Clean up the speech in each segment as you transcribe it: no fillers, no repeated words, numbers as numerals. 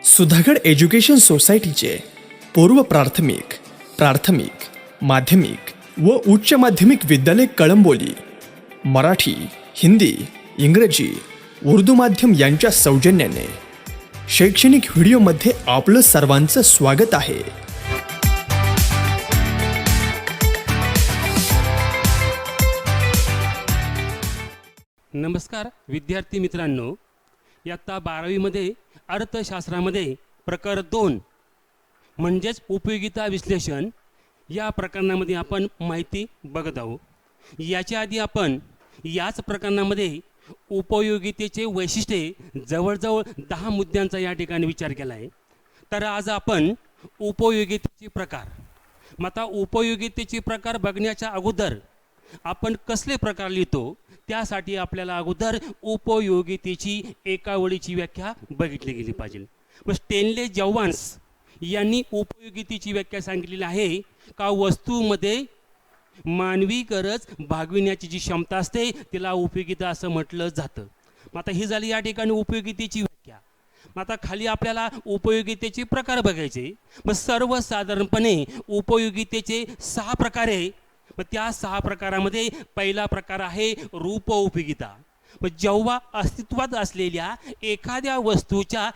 Sudhagad education सोसायटीचे पूर्व प्राथमिक, प्राथमिक, माध्यमिक व उच्च माध्यमिक विद्यालय कळंबोली मराठी, हिंदी, इंग्रजी, उर्दू माध्यम यांच्या सौजन्याने शैक्षणिक व्हिडिओमध्ये आपलं सर्वांचं स्वागत आहे. नमस्कार विद्यार्थी मित्रांनो, इयत्ता 12वीमध्ये अर्थशास्त्रामध्ये प्रकार 2 म्हणजेच उपयोगिता विश्लेषण या प्रकरणामध्ये आपण माहिती बघत आहोत. याच्या आधी आपण याच प्रकरणामध्ये उपयोगितेचे वैशिष्ट्ये जवळजवळ 10 मुद्द्यांचा या ठिकाणी विचार केला आहे. तर आज आपण उपयोगितेचे प्रकार, मग आता उपयोगितेचे प्रकार बघण्याच्या अगोदर आपण कसले प्रकार लिहितो त्यासाठी आपल्याला अगोदर उपयोगितेची एकावळीची व्याख्या बघितली गेली पाहिजे. मग स्टेनले जॉवान्स यांनी उपयोगितेची व्याख्या सांगितलेली आहे का वस्तूमध्ये मानवी गरज भागविण्याची जी क्षमता असते तिला उपयोगिता असं म्हटलं जातं. मग आता ही झाली या ठिकाणी उपयोगितेची व्याख्या. मग आता खाली आपल्याला उपयोगितेचे प्रकार बघायचे. मग सर्वसाधारणपणे उपयोगितेचे 6 प्रकार आहे. मग त्या 6 प्रकारामध्ये पहिला प्रकार आहे रूप उपयोगिता. मग जेव्हा अस्तित्वात असलेल्या एखाद्या वस्तूच्या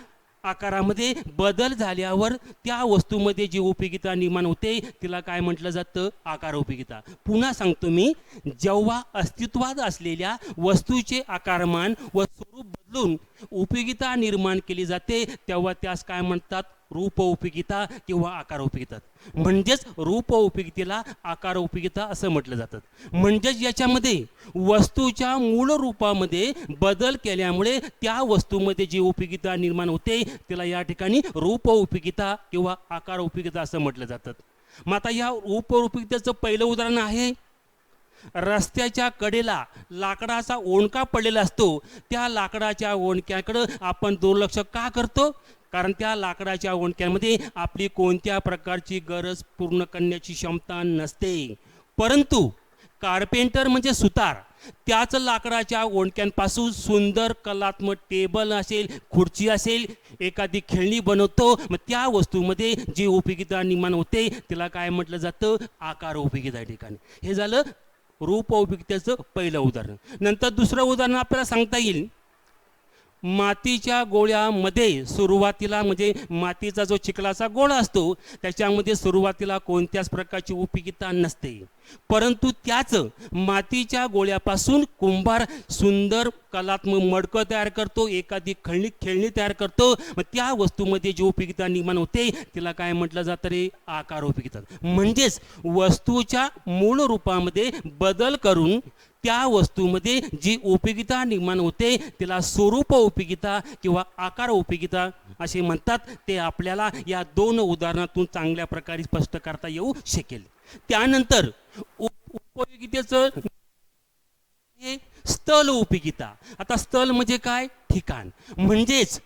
आकारामध्ये बदल झाल्यावर त्या वस्तूमध्ये जी उपयोगिता निर्माण होते तिला काय म्हटलं जातं? आकार उपयोगिता. पुन्हा सांगतो मी, जेव्हा अस्तित्वात असलेल्या वस्तूचे आकारमान व स्वरूप बदलून उपयोगिता निर्माण केली जाते तेव्हा त्यास काय म्हणतात? रूप उपयोगिता किंवा आकार उपयोगिता. म्हणजेच रूप उपयोगितेला आकार उपयोगिता असं म्हटलं जातं. म्हणजेच याच्यामध्ये वस्तूच्या मूळ रूपामध्ये बदल केल्यामुळे त्या वस्तूमध्ये जी उपयोगिता निर्माण होते तिला या ठिकाणी रूप उपयोगिता किंवा आकार उपयोगिता असं म्हटलं जातं. मग आता या रूप उपयोगितेचं पहिलं उदाहरण आहे, रस्त्याच्या कडेला लाकडाचा ओंडका पडलेला असतो. त्या लाकडाच्या ओंडक्याकडं आपण दुर्लक्ष का करतो? कारण त्या लाकडाच्या ओंडक्यामध्ये आपली कोणत्या प्रकारची गरज पूर्ण करण्याची क्षमता नसते. परंतु कार्पेंटर म्हणजे सुतार त्याच लाकडाच्या ओंडक्यांपासून सुंदर कलात्मक टेबल असेल, खुर्ची असेल, एखादी खेळणी बनवतो. मग त्या वस्तूमध्ये जी उपयोगिता निर्माण होते तिला काय म्हटलं जातं? आकार उपयोगिता. या ठिकाणी हे झालं रूप उपयोगितेचं पहिलं उदाहरण. नंतर दुसरं उदाहरण आपल्याला सांगता येईल, मातीच्या गोळ्यामध्ये सुरुवातीला म्हणजे मातीचा जो चिखलाचा गोळा असतो त्याच्यामध्ये सुरुवातीला कोणत्याच प्रकारची उपयोगिता नसते. परंतु त्याच मातीच्या गोळ्यापासून कुंभार सुंदर कलात्मक मडकं तयार करतो, एखादी खेळणी तयार करतो. मग त्या वस्तूमध्ये जी उपयोगिता निर्माण होते तिला काय म्हटलं जातं रे? आकार उपयोगिता. म्हणजेच वस्तूच्या मूळ रूपामध्ये बदल करून त्या वस्तूमध्ये जी उपयोगिता निर्माण होते तिला स्वरूप उपयोगिता किंवा आकार उपयोगिता असे म्हणतात. ते आपल्याला या 2 उदाहरणातून चांगल्या प्रकारे स्पष्ट करता येऊ शकेल. त्यानंतर उपयोगितेचं हे स्थल उपयोगिता. आता स्थल म्हणजे काय? ठिकाण. म्हणजेच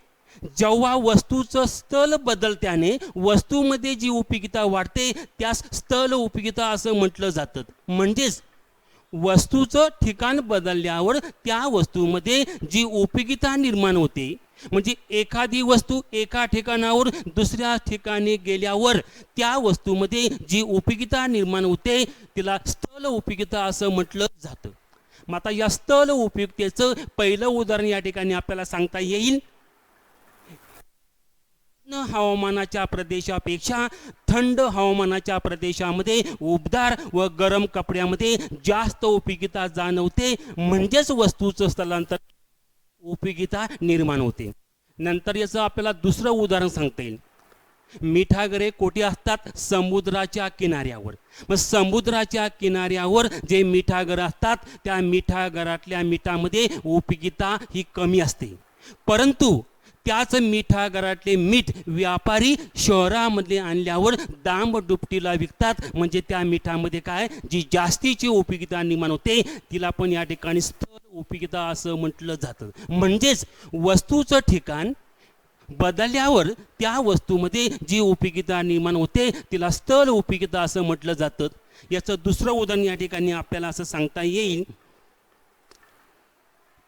जेव्हा वस्तूचं स्थल बदलत्याने वस्तूमध्ये जी उपयोगिता वाढते त्यास स्थल उपयोगिता असं म्हटलं जातं. म्हणजेच वस्तूचं ठिकाण बदलल्यावर त्या वस्तूमध्ये जी उपयोगिता निर्माण होते, म्हणजे एखादी वस्तू एका ठिकाणावर दुसऱ्या ठिकाणी गेल्यावर त्या वस्तूमध्ये जी उपयोगिता निर्माण होते तिला स्थल उपयोगिता असं म्हटलं जातं. मग आता या स्थल उपयोगितेचं पहिलं उदाहरण या ठिकाणी आपल्याला सांगता येईल. हवामानाच्या प्रदेशापेक्षा थंड हवामानाच्या प्रदेशामध्ये उबदार व गरम कपड्यामध्ये जास्त उपयोगिता जाणवते. म्हणजेच वस्तूचं स्थलांतर उपयोगिता निर्माण होते. नंतर याचं आपल्याला दुसरं उदाहरण सांगता येईल. मिठागरे कोठे असतात? समुद्राच्या किनाऱ्यावर. मग समुद्राच्या किनाऱ्यावर जे मिठागर असतात त्या मिठागरातल्या मिठामध्ये उपयोगिता ही कमी असते. परंतु त्याच मिठागरातले मीठ व्यापारी शहरामध्ये आणल्यावर दाम दुपटीला विकतात. म्हणजे त्या मिठामध्ये काय जी जास्तीची उपयोगिता निर्माण होते तिला पण या ठिकाणी स्थल उपयोगिता असं म्हटलं जातं. म्हणजेच वस्तूचं ठिकाण बदलल्यावर त्या वस्तूमध्ये जी उपयोगिता निर्माण होते तिला स्थल उपयोगिता असं म्हटलं जातं. याचं दुसरं उदाहरण या ठिकाणी आपल्याला असं सांगता येईल,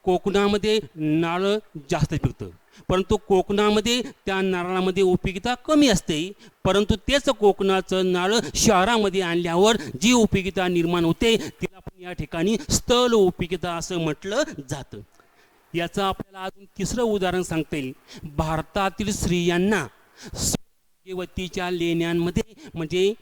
कोकणामध्ये नारळ जास्त पिकतं. परंतु कोकणामध्ये त्या नारळामध्ये उपयोगिता कमी असते, परंतु तेच कोकणाचं नारळ शहरामध्ये आणल्यावर जी उपयोगिता निर्माण होते तिला पण या ठिकाणी स्थल उपयोगिता असं म्हटलं जातं. याचं आपल्याला अजून तिसरं उदाहरण सांगता येईल. भारतातील स्त्रियांना सौभाग्यवतीच्या लेण्यांमध्ये म्हणजे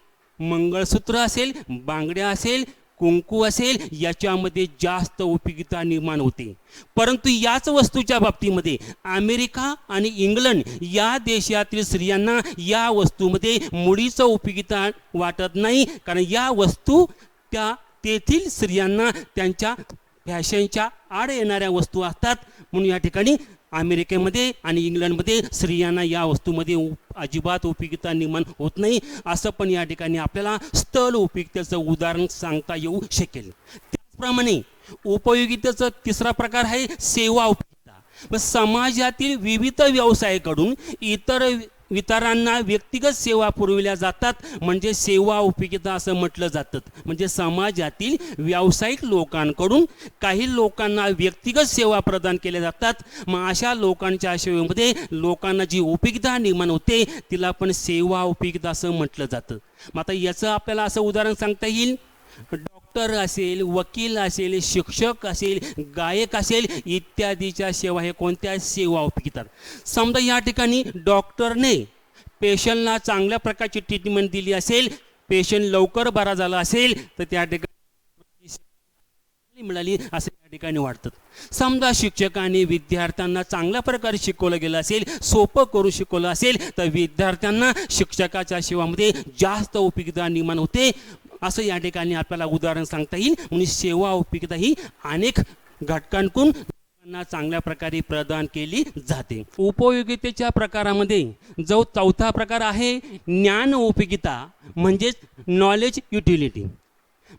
मंगळसूत्र असेल, बांगड्या असेल, कुंकू असेल, याच्यामध्ये जास्त उपयोगिता निर्माण होते. परंतु याच वस्तूच्या बाबतीमध्ये अमेरिका आणि इंग्लंड या देशातील स्त्रियांना या वस्तूमध्ये मुळीच उपयोगिता वाटत नाही, कारण या वस्तू त्या तेथील स्त्रियांना त्यांच्या फॅशनच्या आड येणाऱ्या वस्तू असतात. म्हणून या ठिकाणी अमेरिकेमध्ये आणि इंग्लंडमध्ये स्त्रियांना या वस्तूमध्ये अजिबात उपयोगिता निर्माण होत नाही. असं पण या ठिकाणी आपल्याला स्थल उपयोगितेचं उदाहरण सांगता येऊ शकेल. त्याचप्रमाणे उपयोगितेचं तिसरा प्रकार आहे सेवा उपयोगिता. मग समाजातील विविध व्यवसायाकडून इतरांना व्यक्तिगत सेवा पुरविल्या जातात, म्हणजे सेवा उपयोगिता असं म्हटलं जातं. म्हणजे समाजातील व्यावसायिक लोकांकडून काही लोकांना व्यक्तिगत सेवा प्रदान केल्या जातात. मग अशा लोकांच्या सेवेमध्ये लोकांना जी उपयोगिता निर्माण होते तिला पण सेवा उपयोगिता असं म्हटलं जातं. मग आता याचं आपल्याला असं उदाहरण सांगता येईल. डॉक्टर असेल, वकील असेल, शिक्षक असेल, गायक असेल इत्यादीच्या सेवा हे कोणत्या सेवा उपयोगितात. समजा या ठिकाणी डॉक्टरने पेशंटला चांगल्या प्रकारची ट्रीटमेंट दिली असेल, पेशंट लवकर बरा झाला असेल तर त्या ठिकाणी मिळाली असं या ठिकाणी वाटतं. समजा शिक्षकाने विद्यार्थ्यांना चांगल्या प्रकारे शिकवलं गेलं असेल, सोपं करून शिकवलं असेल तर विद्यार्थ्यांना शिक्षकाच्या सेवामध्ये जास्त उपयोगिता निर्माण होते. असं या ठिकाणी आपल्याला उदाहरण सांगता येईल. म्हणजे सेवा उपयोगिता ही अनेक घटकांकडून लोकांना चांगल्या प्रकारे प्रदान केली जाते. उपयोगितेच्या प्रकारामध्ये जो चौथा प्रकार आहे ज्ञान उपयोगिता म्हणजेच नॉलेज युटिलिटी.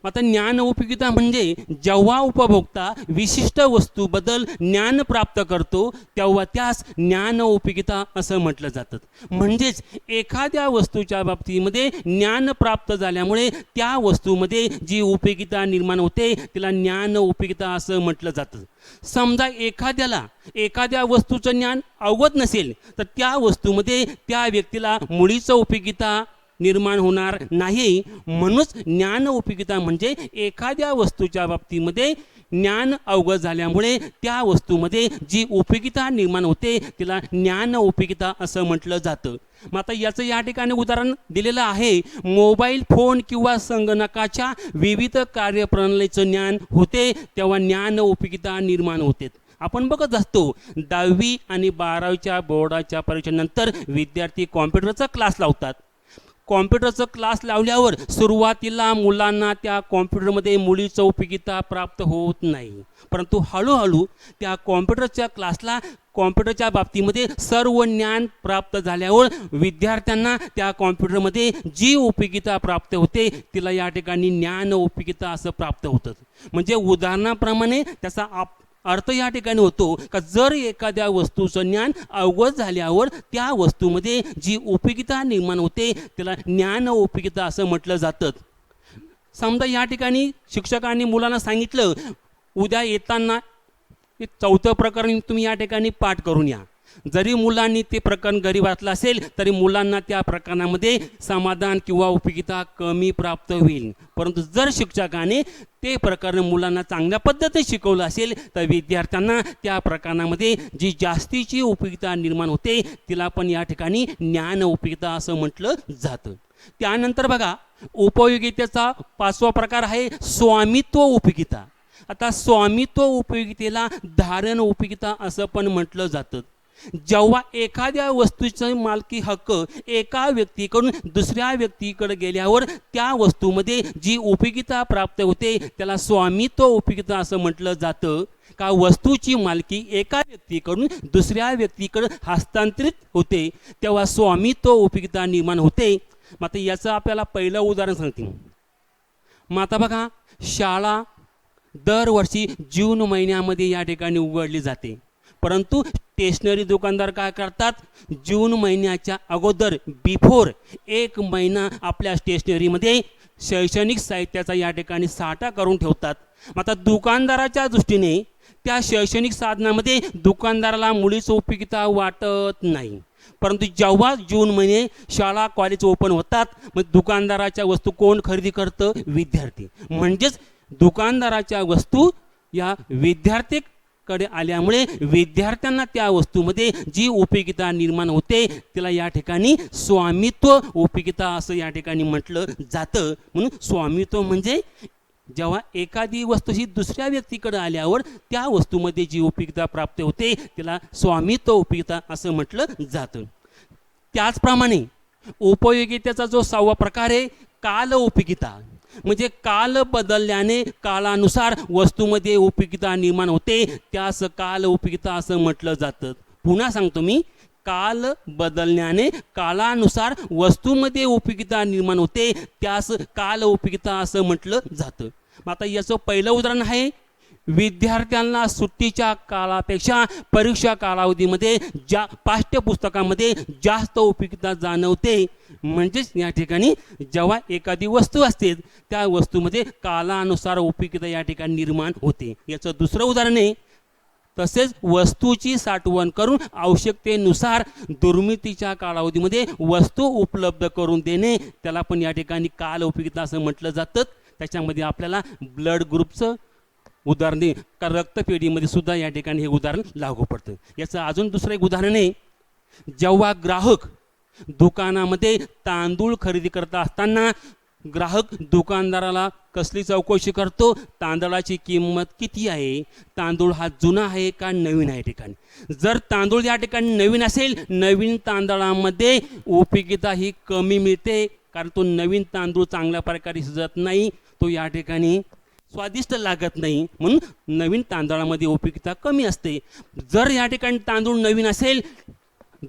आता ज्ञान उपयोगिता म्हणजे जेव्हा उपभोक्ता विशिष्ट वस्तूबद्दल ज्ञान प्राप्त करतो तेव्हा त्यास ज्ञान उपयोगिता असं म्हटलं जातं. म्हणजेच एखाद्या वस्तूच्या बाबतीमध्ये ज्ञान प्राप्त झाल्यामुळे त्या वस्तूमध्ये जी उपयोगिता निर्माण होते तिला ज्ञान उपयोगिता असं म्हटलं जातं. समजा एखाद्या वस्तूचं ज्ञान अवगत नसेल तर त्या वस्तूमध्ये त्या व्यक्तीला मुळीच उपयोगिता निर्माण होणार नाही. म्हणूनच ज्ञान उपयोगिता म्हणजे एखाद्या वस्तूच्या बाबतीमध्ये ज्ञान अवगत झाल्यामुळे त्या वस्तूमध्ये जी उपयोगिता निर्माण होते तिला ज्ञान उपयोगिता असं म्हटलं जातं. मग आता याचं या ठिकाणी उदाहरण दिलेलं आहे. मोबाईल फोन किंवा संगणकाच्या विविध कार्यप्रणालीचं ज्ञान होते तेव्हा ज्ञान उपयोगिता निर्माण होते. आपण बघत असतो 10वी आणि 12वीच्या बोर्डाच्या परीक्षेनंतर विद्यार्थी कॉम्प्युटरचा क्लास लावतात. कॉम्प्युटरचं क्लास लावल्यावर सुरुवातीला मुलांना त्या कॉम्प्युटरमध्ये मुळीच उपयोगिता प्राप्त होत नाही, परंतु हळूहळू त्या कॉम्प्युटरच्या बाबतीमध्ये सर्व ज्ञान प्राप्त झाल्यावर विद्यार्थ्यांना त्या कॉम्प्युटरमध्ये जी उपयोगिता प्राप्त होते तिला या ठिकाणी ज्ञान उपयोगिता असं प्राप्त होतं. म्हणजे उदाहरणाप्रमाणे त्याचा अर्थ या ठिकाणी होतो का जर एखाद्या वस्तूचं ज्ञान अवगत झाल्यावर त्या वस्तूमध्ये जी उपयोगिता निर्माण होते त्याला ज्ञान उपयोगिता असं म्हटलं जातं. समजा या ठिकाणी शिक्षकांनी मुलांना सांगितलं उद्या येताना 4थं प्रकरण तुम्ही या ठिकाणी पाठ करून या. जरी मुलांनी ते प्रकरण घरी वाचलं असेल तरी मुलांना त्या प्रकरणामध्ये समाधान किंवा उपयोगिता कमी प्राप्त होईल. परंतु जर शिक्षकाने ते प्रकरण मुलांना चांगल्या पद्धतीने शिकवलं असेल तर विद्यार्थ्यांना त्या प्रकरणामध्ये जी जास्तीची उपयोगिता निर्माण होते तिला पण या ठिकाणी ज्ञान उपयोगिता असं म्हटलं जातं. त्यानंतर बघा उपयोगितेचा 5वा प्रकार आहे स्वामित्व उपयोगिता. आता स्वामित्व उपयोगितेला धारण उपयोगिता असं पण म्हटलं जातं. जेव्हा एखाद्या वस्तूचा मालकी हक्क एका व्यक्तीकडून दुसऱ्या व्यक्तीकडे गेल्यावर त्या वस्तूमध्ये जी उपयोगिता प्राप्त होते त्याला स्वामित्व उपयोगिता असं म्हटलं जातं. का वस्तूची मालकी एका व्यक्तीकडून दुसऱ्या व्यक्तीकडे हस्तांतरित होते तेव्हा स्वामित्व उपयोगिता निर्माण होते. मग आता याचं आपल्याला पहिलं उदाहरण सांगते. मग आता बघा शाळा दरवर्षी जून महिन्यामध्ये या ठिकाणी उघडली जाते, परंतु स्टेशनरी दुकानदार काय करतात जून महिन्याच्या अगोदर बिफोर 1 महिना आपल्या स्टेशनरीमध्ये शैक्षणिक साहित्याचा या ठिकाणी साठा करून ठेवतात. आता दुकानदाराच्या दृष्टीने त्या शैक्षणिक साधनामध्ये दुकानदाराला मुळीच उपयोगिता वाटत नाही. परंतु जेव्हा जून महिने शाळा कॉलेज ओपन होतात, मग दुकानदाराच्या वस्तू कोण खरेदी करतं? विद्यार्थी. म्हणजेच दुकानदाराच्या वस्तू या विद्यार्थ्याकडे आल्यामुळे विद्यार्थ्यांना त्या वस्तूमध्ये जी उपयोगिता निर्माण होते तिला या ठिकाणी स्वामित्व उपयोगिता असं या ठिकाणी म्हटलं जातं. म्हणून स्वामित्व म्हणजे जेव्हा एखादी वस्तू ही दुसऱ्या व्यक्तीकडे आल्यावर त्या वस्तूमध्ये जी उपयोगिता प्राप्त होते त्याला स्वामित्व उपयोगिता असं म्हटलं जातं. त्याचप्रमाणे उपयोगितेचा जो 6वा प्रकार आहे काल उपयोगिता. म्हणजे काल बदलल्याने काळानुसार वस्तूमध्ये उपयोगिता निर्माण होते त्यास काल उपयोगिता असं म्हटलं जातं. पुन्हा सांगतो मी, काल बदलण्याने काळानुसार वस्तूमध्ये उपयोगिता निर्माण होते त्यास काल उपयोगिता असं म्हटलं जातं. आता याचं पहिलं उदाहरण आहे, विद्यार्थ्यांना सुट्टीच्या काळापेक्षा परीक्षा कालावधीमध्ये पाठ्यपुस्तकामध्ये जास्त उपयोगिता जाणवते. म्हणजेच या ठिकाणी जेव्हा एखादी वस्तू असते त्या वस्तूमध्ये कालानुसार उपयोगिता या ठिकाणी निर्माण होते. याचं दुसरं उदाहरण आहे, तसेच वस्तूची साठवण करून आवश्यकतेनुसार दुर्मितीच्या कालावधीमध्ये वस्तू उपलब्ध करून देणे त्याला पण या ठिकाणी काल उपयोगिता असं म्हटलं जातं. त्याच्यामध्ये आपल्याला ब्लड ग्रुपचं उदाहरण दे का रक्तपेढीमध्ये सुद्धा या ठिकाणी हे उदाहरण लागू पडतं. याचं अजून दुसरं एक उदाहरण आहे, जेव्हा दुकानामध्ये तांदूळ खरेदी करत असताना ग्राहक दुकानदाराला कसली चौकशी करतो? तांदळाची किंमत किती आहे, तांदूळ हा जुना आहे का नवीन आहे ठिकाणी. जर तांदूळ या ठिकाणी नवीन असेल, नवीन तांदळामध्ये उपयोगिता ही कमी मिळते, कारण तो नवीन तांदूळ चांगल्या प्रकारे शिजत नाही, तो या ठिकाणी स्वादिष्ट लागत नाही, म्हणून नवीन तांदळामध्ये उपयोगिता कमी असते. जर या ठिकाणी तांदूळ नवीन असेल,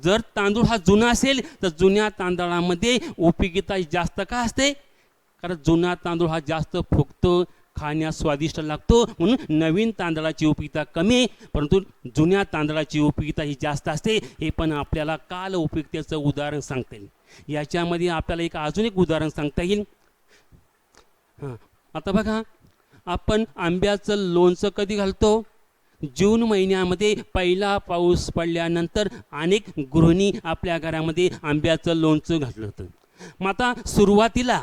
जर तांदूळ हा जुना असेल तर जुन्या तांदळामध्ये उपयोगिता जास्त का असते? कारण जुना तांदूळ हा जास्त फुगतो, खाण्यास स्वादिष्ट लागतो, म्हणून नवीन तांदळाची उपयोगिता कमी आहे, परंतु जुन्या तांदळाची उपयोगिता ही जास्त असते. हे पण आपल्याला काल उपयोगितेचं उदाहरण सांगता येईल. याच्यामध्ये आपल्याला अजून एक उदाहरण सांगता येईल. आता बघा, आपण आंब्याचं लोणचं कधी घालतो? जून महिन्यामध्ये पहिला पाऊस पडल्यानंतर अनेक गृहिणी आपल्या घरामध्ये आंब्याचं लोणचं घातलं होतं. मग आता सुरुवातीला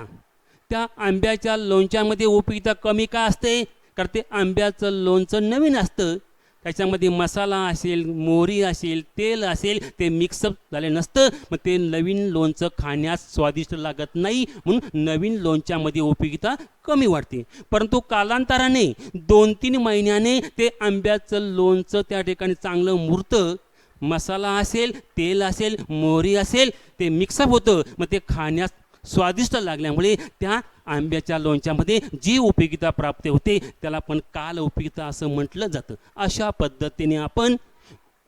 त्या आंब्याच्या लोणच्यामध्ये उपयोगिता कमी का असते? कारण ते आंब्याचं लोणचं नवीन असतं, त्याच्यामध्ये मसाला असेल, मोहरी असेल, तेल असेल, ते मिक्सअप झाले नसतं, मग ते नवीन लोणचं खाण्यास स्वादिष्ट लागत नाही, म्हणून नवीन लोणच्यामध्ये उपयोगिता कमी वाढते. परंतु कालांतराने 2-3 महिन्याने ते आंब्याचं लोणचं त्या ठिकाणी चांगलं मुरतं, मसाला असेल, तेल असेल, मोहरी असेल, ते मिक्सअप होतं, मग ते खाण्यास स्वादिष्ट लागल्यामुळे त्या आंब्याच्या लोणच्यामध्ये जी उपयोगिता प्राप्त होते त्याला पण काल उपयोगिता असं म्हटलं जातं. अशा पद्धतीने आपण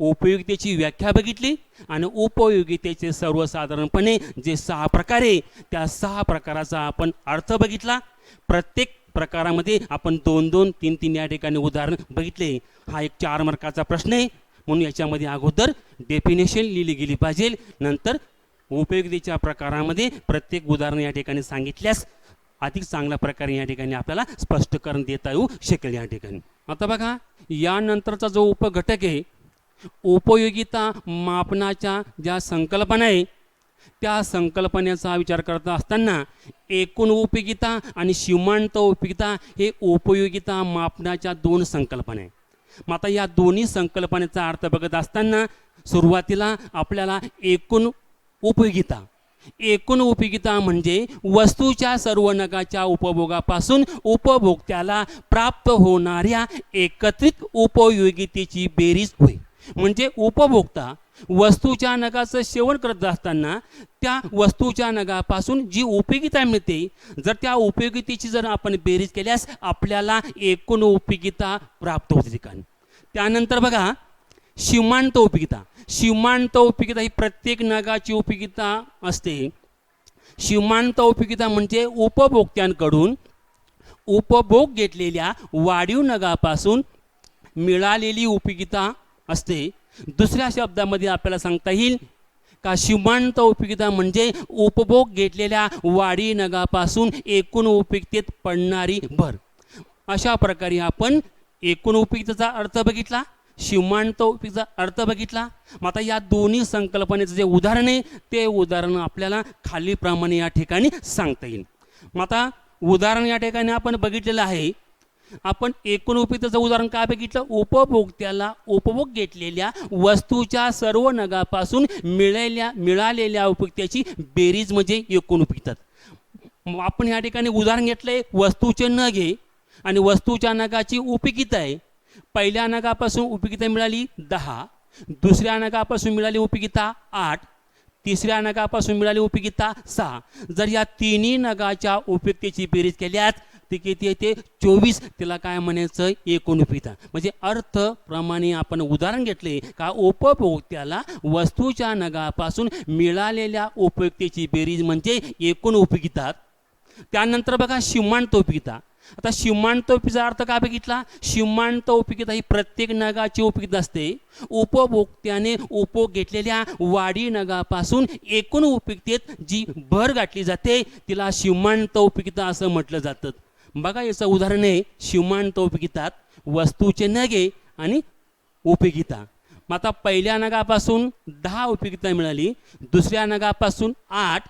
उपयोगितेची व्याख्या बघितली आणि उपयोगितेचे सर्वसाधारणपणे जे 6 प्रकार आहे त्या 6 प्रकाराचा आपण अर्थ बघितला. प्रत्येक प्रकारामध्ये आपण 2-2, 3-3 या ठिकाणी उदाहरण बघितले. हा एक 4 मार्काचा प्रश्न आहे, म्हणून याच्यामध्ये अगोदर डेफिनेशन लिहिली गेली पाहिजे, नंतर उपयोगितेच्या प्रकारामध्ये प्रत्येक उदाहरण या ठिकाणी सांगितल्यास अधिक चांगल्या प्रकारे या ठिकाणी आपल्याला स्पष्टीकरण देता येऊ शकेल. या ठिकाणी आता बघा, यानंतरचा जो उपघटक आहे उपयोगिता मापनाच्या ज्या संकल्पना आहे त्या संकल्पनेचा विचार करत असताना एकूण उपयोगिता आणि सीमांत उपयोगिता हे उपयोगिता मापनाच्या 2 संकल्पना आहे. मग आता या दोन्ही संकल्पनेचा अर्थ बघत असताना सुरुवातीला आपल्याला एकूण उपयोगिता म्हणजे वस्तूच्या सर्व नगाच्या उपभोगापासून उपभोक्त्याला प्राप्त होणाऱ्या एकत्रित उपयोगितेची बेरीज होय. म्हणजे उपभोक्ता वस्तूच्या नगाचं सेवन करत असताना त्या वस्तूच्या नगापासून जी उपयोगिता मिळते, जर त्या उपयोगितेची जर आपण बेरीज केल्यास आपल्याला एकूण उपयोगिता प्राप्त होते ठिकाणी. त्यानंतर बघा, सीमांत उपयोगिता ही प्रत्येक नगाची उपयोगिता असते. सीमांत उपयोगिता म्हणजे उपभोक्त्यांकडून उपभोग घेतलेल्या वाढीव नगापासून मिळालेली उपयोगिता असते. दुसऱ्या शब्दामध्ये आपल्याला सांगता येईल का सीमांत उपयोगिता म्हणजे उपभोग घेतलेल्या वाढी नगापासून एकूण उपयोगितेत पडणारी भर. अशा प्रकारे आपण एकूण उपयुक्ततेचा अर्थ बघितला, सीमांत उपयुक्ततेचा अर्थ बघितला. मग आता या दोन्ही संकल्पनेचं जे उदाहरण आहे ते उदाहरण आपल्याला खालीलप्रमाणे या ठिकाणी सांगता येईल. मग आता उदाहरण या ठिकाणी आपण बघितलेलं आहे. आपण एकूण उपयुक्ततेचं उदाहरण काय बघितलं? उपभोक्त्याला उपभोग घेतलेल्या वस्तूच्या सर्व नगापासून मिळालेल्या उपयुक्ततेची बेरीज म्हणजे एकूण उपयुक्तता. आपण या ठिकाणी उदाहरण घेतलंय, वस्तूचे नग आहे आणि वस्तूच्या नगाची उपयुक्तता आहे. पहिल्या नगापासून उपयुक्तता मिळाली 10, दुसऱ्या नगापासून मिळाली उपयुक्तता 8, तिसऱ्या नगापासून मिळाली उपयुक्तता 6. जर या तिन्ही नगाच्या उपयुक्ततेची बेरीज केल्यास ते किती येते? 24. तिला काय म्हणायचं? एकूण उपयुक्तता. म्हणजे अर्थप्रमाणे आपण उदाहरण घेतले का उपभोक्त्याला वस्तूच्या नगापासून मिळालेल्या उपयुक्ततेची बेरीज म्हणजे एकूण उपयुक्तता. त्यानंतर बघा सीमांत उपयुक्तता. आता सीमांत उपयुक्ततेचा अर्थ काय बघितला? सीमांत उपयुक्तता ही प्रत्येक नगाची उपयुक्तता असते. उपभोक्त्याने उपभोग घेतलेल्या वाढी नगापासून एकूण उपयुक्ततेत जी भर गाठली जाते तिला सीमांत उपयुक्तता असं म्हटलं जातं. बघा याचं उदाहरण आहे सीमांत उपयुक्तता. वस्तूचे नगे आणि उपयुक्तता. मग आता पहिल्या नगापासून 10 उपयुक्तता मिळाली, दुसऱ्या नगापासून 8,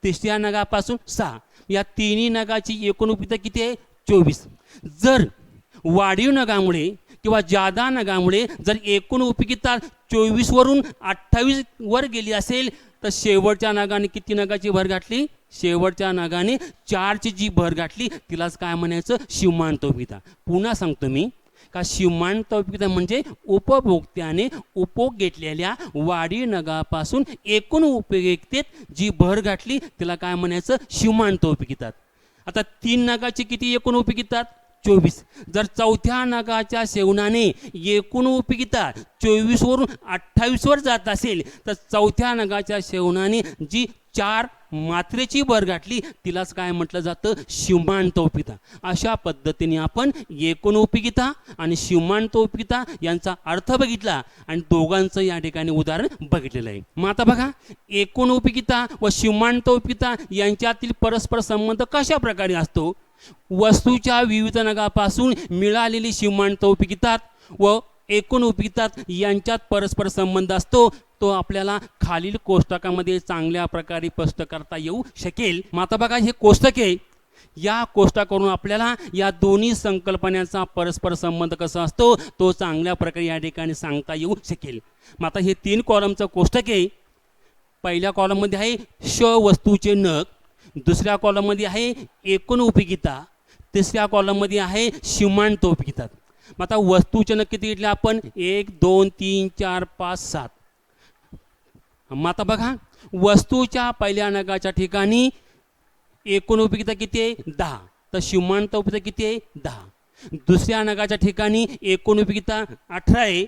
तिसऱ्या नगापासून 6. या तिन्ही नगाची एकूण उपयुक्तता किती आहे? 24. जर वाढीव नगामुळे किंवा जादा नगामुळे जर एकूण उपयुक्तता 24 वरून 28 वर गेली असेल तर शेवटच्या नगाने किती नगाची भर गाठली? शेवटच्या नगाने 4ची जी भर गाठली तिलाच काय म्हणायचं? सीमांत उपयुक्तता. पुन्हा सांगतो मी का सीमांत उपयुक्तता म्हणजे उपभोक्त्याने उपभोग घेतलेल्या वाढी नगापासून एकूण उपयुक्ततेत जी भर गाठली तिला काय म्हणायचं? सीमांत उपयुक्तता. आता 3 नगाची किती एकूण उपयुक्तता? 24. जर चौथ्या नगाच्या सेवनाने एकूण उपयुक्तता 24 वरून 28 वर जात असेल तर चौथ्या नगाच्या सेवनाने जी 4 मात्रेची भर गाठली तिलाच काय म्हटलं जातं? सीमांत उपयुक्तता. अशा पद्धतीने आपण एकूण उपयुक्तता आणि सीमांत उपयुक्तता यांचा अर्थ बघितला आणि दोघांचं या ठिकाणी उदाहरण बघितलेलं आहे. मग आता बघा एकूण उपयुक्तता व सीमांत उपयुक्तता यांच्यातील परस्पर संबंध कशा प्रकारे असतो? वस्तूच्या विविध नगापासून मिळालेली सीमांत उपयुक्तता व एकूण उपयुक्तता यांच्यात परस्पर संबंध असतो. तो आपल्याला खालील कोष्टकामध्ये चांगल्या प्रकारे स्पष्ट करता येऊ शकेल. मग आता बघा हे कोष्टक आहे, या कोष्टकावरून आपल्याला या दोन्ही संकल्पनांचा परस्पर संबंध कसा असतो तो चांगल्या प्रकारे या ठिकाणी सांगता येऊ शकेल. मग आता हे 3 कॉलमचं कोष्टक आहे. पहिल्या कॉलममध्ये आहे श वस्तूचे नग, दुसऱ्या कॉलममध्ये आहे एकूण उपयुक्तता, तिसऱ्या कॉलममध्ये आहे सीमांत उपयुक्तता. मग आता वस्तूचे नग किती घेतले आपण? 1, 2, 3, 4, 5, 7. मग आता बघा वस्तूच्या पहिल्या नगाच्या ठिकाणी एकूण उपयुक्तता किती आहे? 10. तर सीमांत उपयुक्तता किती आहे? 10. दुसऱ्या नगाच्या ठिकाणी एकूण उपयुक्तता 18 आहे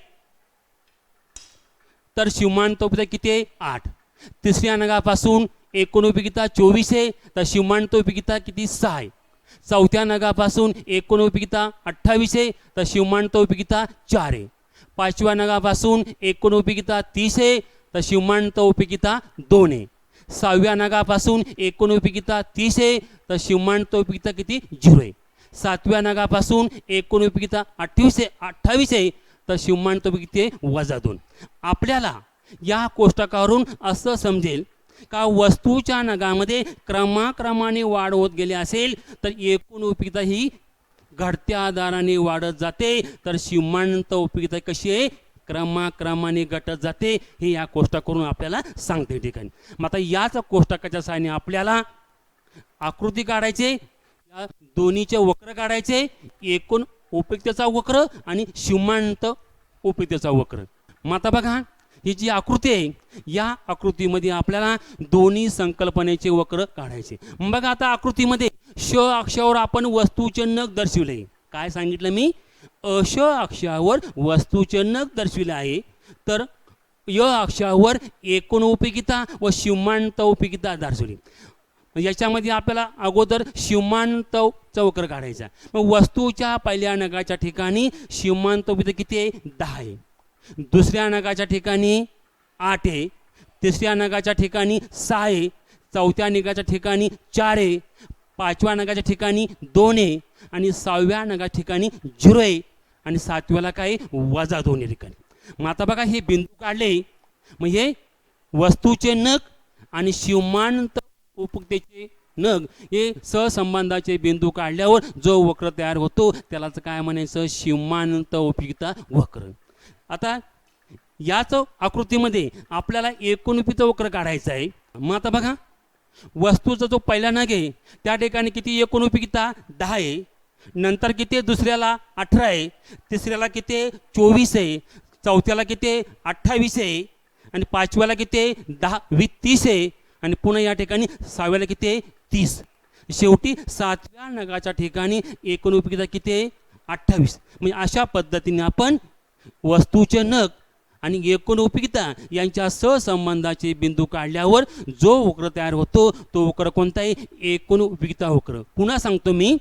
तर सीमांत उपयुक्तता किती आहे? 8. तिसऱ्या नगापासून एकूण उपयुक्तता 24 आहे तर सीमांत उपयुक्तता किती? 6 आहे. चौथ्या नगापासून एकूण उपयुक्तता 28 आहे तर सीमांत उपयुक्तता 4 आहे. पाचव्या नगापासून एकूण उपयुक्तता 30 आहे तर सीमांत उपयुक्तता 2 आहे. 6व्या नगापासून एकूण उपयुक्तता 30 आहे तर सीमांत उपयुक्तता किती? 0 आहे. 7व्या नगापासून एकूण उपयुक्तता 28 आहे तर सीमांत उपयुक्तता -2. आपल्याला या कोष्टकावरून असं समजेल का वस्तूच्या नगामध्ये क्रमाक्रमाने वाढ होत गेली असेल तर एकूण उपयुक्तता ही घटत्या दराने वाढत जाते तर सीमांत उपयुक्तता कशी आहे? क्रमाक्रमाने घटत जाते. हे या कोष्टकावरून आपल्याला सांगते ठिकाणी. मग आता याच कोष्टकाच्या सहाय्याने आपल्याला आकृती काढायचे, या दोन्हीचे वक्र काढायचे, एकूण उपयुक्ततेचा वक्र आणि सीमांत उपयुक्ततेचा वक्र. मग आता बघा ही जी आकृती आहे या आकृतीमध्ये आपल्याला दोन्ही संकल्पनेचे वक्र काढायचे. बघा आता आकृतीमध्ये श अक्षावर आपण वस्तूचे नग दर्शविले. काय सांगितलं मी? अश अक्षावर वस्तूचे नग दर्शविले आहे तर य अक्षावर एकूण उपयुक्तता व सीमांत उपयुक्तता दर्शवली. याच्यामध्ये आपल्याला अगोदर सीमांत वक्र काढायचा. मग वस्तूच्या पहिल्या नगाच्या ठिकाणी सीमांत उपयुक्तता किती आहे? 10 आहे. दुसऱ्या नगाच्या ठिकाणी 8 आहे. तिसऱ्या नगाच्या ठिकाणी 6 आहे. चौथ्या नगाच्या ठिकाणी 4 आहे. पाचव्या नगाच्या ठिकाणी 2 आहे आणि 6व्या नगाच्या ठिकाणी 0 आहे आणि 7व्याला काय -2 या ठिकाणी. मग आता बघा हे बिंदू काढले, मग हे वस्तूचे नग आणि शिवमांत उपयुक्तेचे नग हे सहसंबंधाचे बिंदू काढल्यावर जो वक्र तयार होतो त्यालाच काय म्हणायचं, शिवमांत उपयुक्ता वक्र. आता याच आकृतीमध्ये आपल्याला एकोणउपयुक्त वक्र काढायचा आहे. मग आता बघा वस्तूचा जो पहिला नग आहे त्या ठिकाणी किती एकोणउपयुक्ता 10 आहे, नंतर किती दुसऱ्याला 18 आहे, तिसऱ्याला किती 24 आहे, चौथ्याला किती 28 आहे, आणि 5व्याला किती 30 आहे, आणि पुन्हा या ठिकाणी 6व्याला किती 30. शेवटी 7व्या नगाच्या ठिकाणी एकोणउपयुक्ता किती 28. म्हणजे अशा पद्धतीने आपण वस्तूचे नग आणि एकोणउपयुक्ता यांच्या सहसंबंधाचे बिंदू काढल्यावर जो वक्र तयार होतो तो वक्र कोणता आहे, एकोणउपयुक्ता वक्र. पुन्हा सांगतो मी,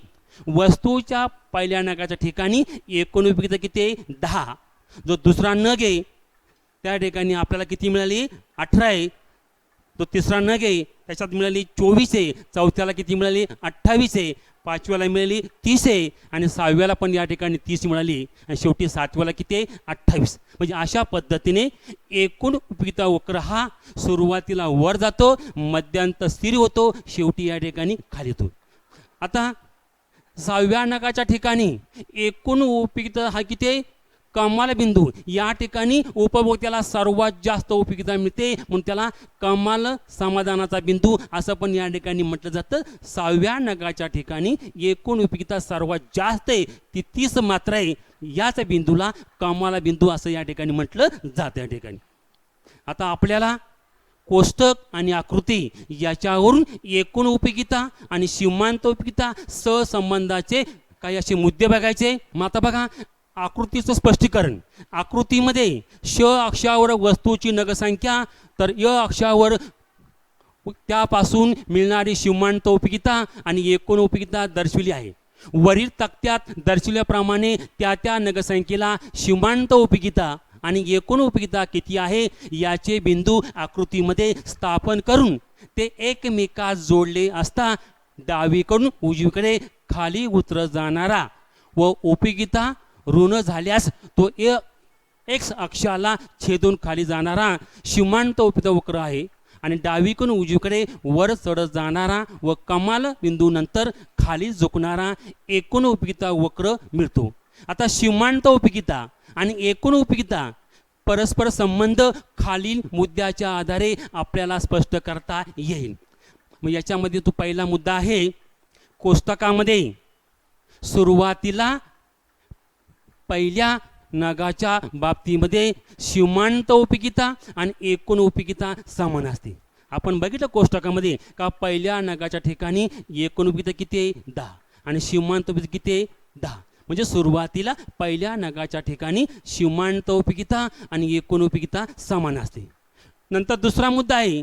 वस्तूच्या पहिल्या नगाच्या ठिकाणी एकोणउपयुक्ता किती 10, जो दुसरा नग आहे त्या ठिकाणी आपल्याला किती मिळाली 18 आहे, तो तिसरा नग आहे त्याच्यात मिळाली 24 आहे, चौथ्याला किती मिळाली 28 आहे, 5व्याला मिळाली 30 आहे, आणि 6व्याला पण या ठिकाणी 30 मिळाली, आणि शेवटी 7व्याला किती आहे 28. म्हणजे अशा पद्धतीने एकूण उपयुक्ता वक्र हा सुरुवातीला वर जातो, मध्यांत स्थिर होतो, शेवटी या ठिकाणी खाली येतो. आता 6व्या नगाच्या ठिकाणी एकूण उपयुक्ता हा किती आहे, कमाल बिंदू. या ठिकाणी उपभोक्त्याला सर्वात जास्त उपयुक्तता मिळते म्हणून त्याला कमाल समाधानाचा बिंदू असं पण या ठिकाणी म्हटलं जातं. 6व्या नगाच्या ठिकाणी एकूण उपयुक्तता सर्वात जास्त आहे, ती 30 मात्र आहे, याच बिंदूला कमाल बिंदू असं या ठिकाणी म्हटलं जातं. या ठिकाणी आता आपल्याला कोष्टक आणि आकृती याच्यावरून एकूण उपयुक्तता आणि सीमांत उपयुक्तता सहसंबंधाचे काही असे मुद्दे बघायचे. मग आता बघा आकृतीचं स्पष्टीकरण. आकृतीमध्ये श अक्षावर वस्तूची नगसंख्या, तर य अक्षावर त्यापासून मिळणारी सीमांत उपयुक्तता आणि एकूण उपयुक्तता दर्शविली आहे. वरील तक्त्यात दर्शविल्याप्रमाणे त्या नगसंख्येला सीमांत उपयुक्तता आणि एकूण उपयुक्तता किती आहे याचे बिंदू आकृतीमध्ये स्थापन करून ते एकमेकास जोडले असता डावीकडून उजवीकडे खाली उतरत जाणारा व उपयुक्तता ऋण झाल्यास तो एक्स अक्षाला छेदून खाली जाणारा सीमांत उपयुक्तता वक्र आहे, आणि डावीकडून उजवीकडे वर चढत जाणारा व कमाल बिंदूनंतर खाली झुकणारा एकूण उपयुक्तता वक्र मिळतो. आता सीमांत उपयुक्तता आणि एकूण उपयुक्तता परस्पर संबंध खालील मुद्द्याच्या आधारे आपल्याला स्पष्ट करता येईल. मग याच्यामध्ये तो पहिला मुद्दा आहे, कोष्टकामध्ये सुरुवातीला पहिल्या नगाच्या बाबतीमध्ये सीमांत उपयुक्तता आणि एकूण उपयुक्तता समान असते. आपण बघितलं कोष्टकामध्ये का पहिल्या नगाच्या ठिकाणी एकूण उपयुक्तता किती आहे 10 आणि सीमांत उपयुक्तता किती आहे 10. म्हणजे सुरुवातीला पहिल्या नगाच्या ठिकाणी सीमांत उपयुक्तता आणि एकूण उपयुक्तता समान असते. नंतर दुसरा मुद्दा आहे,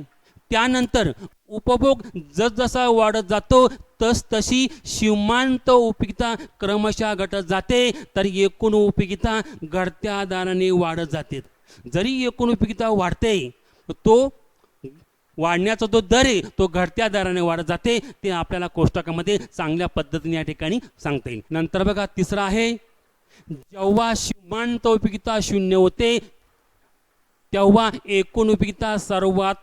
त्यानंतर उपभोग जसजसा वाढत जातो तसतशी सीमांत उपयुक्तता क्रमशः घटत जाते, तर एकूण उपयुक्तता घटत्या दराने वाढत जाते. जरी एकूण उपयुक्तता वाढते तो वाढण्याचा जो दर आहे तो घटत्या दराने वाढत जाते, ते आपल्याला कोष्टकामध्ये चांगल्या पद्धतीने या ठिकाणी सांगता येईल. नंतर बघा तिसरा आहे, जेव्हा सीमांत उपयुक्तता 0 होते तेव्हा एकूण उपयुक्तता सर्वात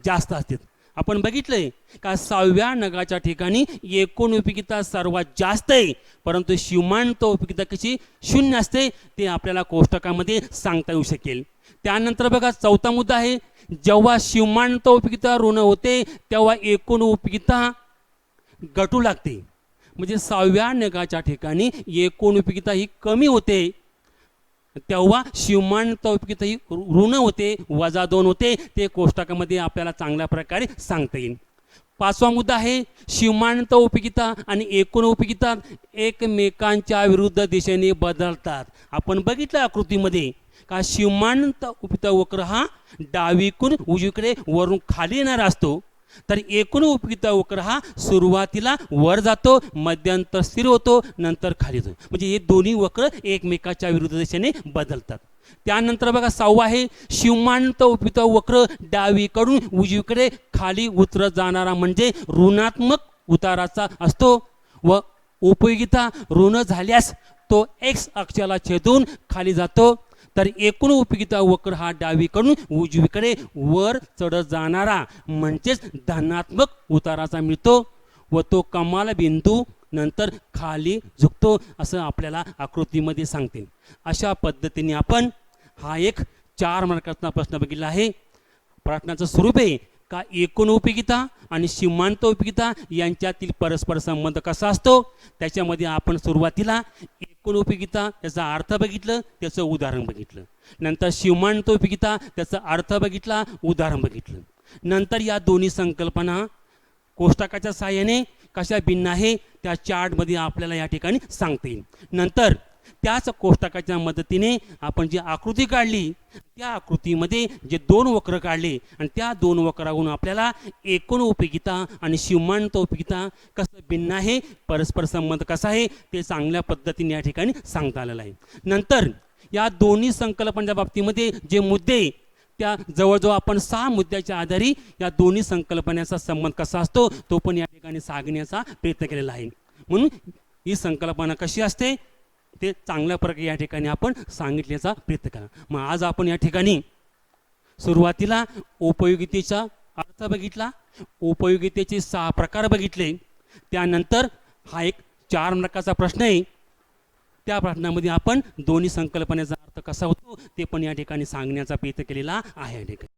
जास्त असते. आपण बघितलंय का 6व्या नगाच्या ठिकाणी एकूण उपयुक्तता सर्वात जास्त आहे, परंतु सीमांत उपयुक्तता कशी 0 असते ते आपल्याला कोष्टकामध्ये सांगता येऊ शकेल. त्यानंतर बघा चौथा मुद्दा आहे, जेव्हा सीमांत उपयुक्तता ऋण होते तेव्हा एकूण उपयुक्तता घटू लागते. म्हणजे 6व्या नगाच्या ठिकाणी एकूण उपयुक्तता ही कमी होते तेव्हा सीमांत उपयुक्तता ही ऋण होते, -2 होते, ते कोष्टकामध्ये आपल्याला चांगल्या प्रकारे सांगता येईल. पाचवा मुद्दा आहे, सीमांत उपयुक्तता आणि एकूण उपयुक्तता एकमेकांच्या विरुद्ध दिशेने बदलतात. आपण बघितलं आकृतीमध्ये का सीमांत उपयुक्तता वक्र हा डावीकडून उजवीकडे वरून खाली येणारा असतो, तर एकूण उपयुक्तता वक्र हा सुरुवातीला वर जातो, मध्यांतर स्थिर होतो, नंतर खाली जातो. म्हणजे हे दोन्ही वक्र एकमेकाच्या विरुद्ध दिशेने बदलतात. त्यानंतर बघा 6वा आहे, सीमांत उपयुक्तता वक्र डावीकडून उजवीकडे खाली उतरत जाणारा म्हणजे ऋणात्मक उताराचा असतो व उपयुक्तता ऋण झाल्यास तो एक्स अक्षाला छेदून खाली जातो, तर एकूण उपयोगिता वक्र हा डावीकडून उजवीकडे वर चढत जाणारा म्हणजेच धनात्मक उताराचा मिळतो व तो कमाल बिंदू नंतर खाली झुकतो असं आपल्याला आकृतीमध्ये सांगते. अशा पद्धतीने आपण हा एक 4 मार्काचा प्रश्न बघितला आहे. प्रश्नाचं स्वरूप आहे का एकूण उपयोगिता आणि सीमांत उपयोगिता यांच्यातील परस्पर संबंध कसा असतो. त्याच्यामध्ये आपण सुरुवातीला एकूण उपयोगिता त्याचा अर्थ बघितलं, त्याचं उदाहरण बघितलं. नंतर सीमांत उपयोगिता त्याचा अर्थ बघितला, उदाहरण बघितलं. नंतर या दोन्ही संकल्पना कोष्टकाच्या सहाय्याने कशा भिन्न आहे त्या चार्टमध्ये आपल्याला या ठिकाणी सांगता येईल. नंतर त्याच कोष्टकाच्या मदतीने आपण जी आकृती काढली त्या आकृतीमध्ये जे 2 वक्र काढले आणि त्या 2 वक्रावरून आपल्याला एकूण उपयोगिता आणि सीमांत उपयोगिता कसं भिन्न आहे, परस्पर संबंध कसा आहे ते चांगल्या पद्धतीने या ठिकाणी सांगता आलेलं आहे. नंतर या दोन्ही संकल्पनांच्या बाबतीमध्ये जे मुद्दे त्या जवळजवळ आपण 6 मुद्द्याच्या आधारे या दोन्ही संकल्पनेचा संबंध कसा असतो तो पण या ठिकाणी सांगण्याचा प्रयत्न केलेला आहे. म्हणून ही संकल्पना कशी असते ते चांगल्या प्रकारे या ठिकाणी आपण सांगितल्याचा प्रयत्न करा. मग आज आपण या ठिकाणी सुरुवातीला उपयोगितेचा अर्थ बघितला, उपयोगितेचे 6 प्रकार बघितले. त्यानंतर हा एक 4 मार्काचा प्रश्न आहे. त्या प्रश्नामध्ये आपण दोन्ही संकल्पनेचा अर्थ कसा होतो ते पण या ठिकाणी सांगण्याचा प्रयत्न केलेला आहे. या ठिकाणी